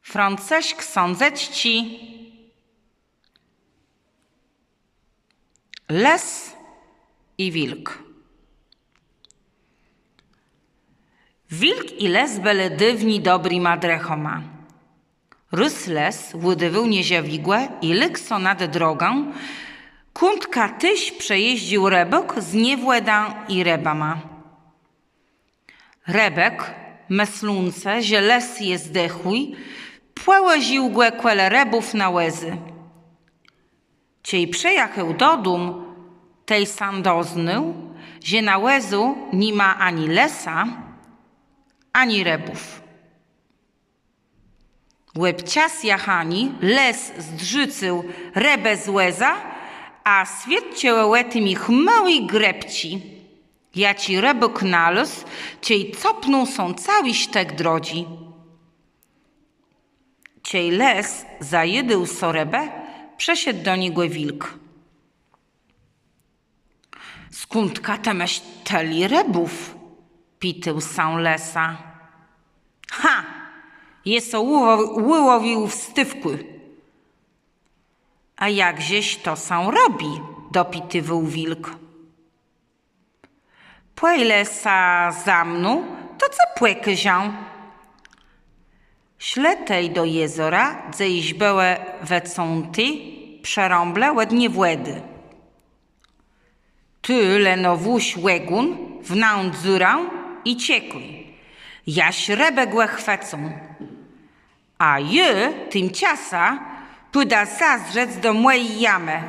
Franceśk sądzeć ci. Les i wilk. Wilk i les byli dywni dobri madrechoma. Rys les łydywył nieziawigłe i lykso nad drogą, kundka tyś przejeździł rebek z niewłedą i rebama. Rebek, myślące, że les jest zdechły, płełeził głekwele rebów na łezy. Ciej przejechał do dum, tej sam doznał, że na łezu nie ma ani lesa, ani rebów. Łebcias jachani les zdrzycył rebę z łeza, a świetcie łełetym ich mały grebci. Ja ci rebek nalósł, ciej copnął są cały sztek drodzi. Ciej les zajedył sorebę, przeszedł do niego wilk. Skądka temeś teli rebów? Pitył sam lesa. Ha! Jeso łyłowił w stywku. A jakżeś to sam robi? Dopitywał wilk. Płej lesa za mną, to co płeky zią? Śletej do jezora, dzejś bełe wecąty, przerąble łednie włedy. Ty lenowuś łegun, wnął dzurę i ciekuj. Jaś rebegłe chwecą. A je, tymczasa, pyda zazrzec do mojej jamy,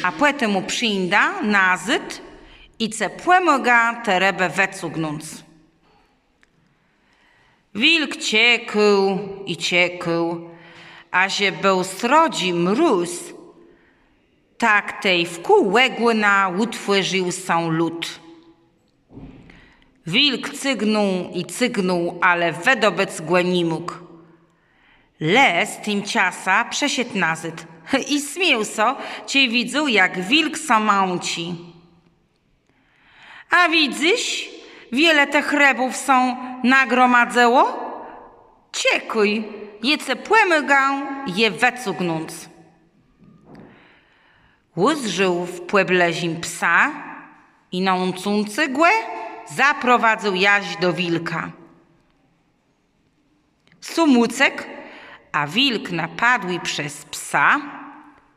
a potem mu przyjda nazyt i ce płemoga te rebę wecugnąc. Wilk ciekł i ciekł, a że był srodzi mróz, tak tej wkół łegłyna utworzył się lód. Wilk cygnął, ale wedobec go nie mógł. Les tymczasa przeszedł nazyt i śmiał so, cię widzą, jak wilk samąci. A widzisz, wiele tych rebów są nagromadzeło? Ciekuj, jece płemygą je wecugnąc. Uzżył w płeblezim psa i nącą cygłę zaprowadził jaś do wilka. Sumucek, a wilk napadły przez psa,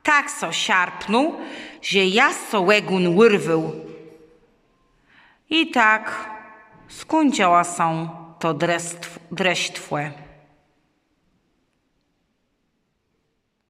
tak so siarpnął, że jasso łegun wyrwył. I tak skończyła się to dresztwo.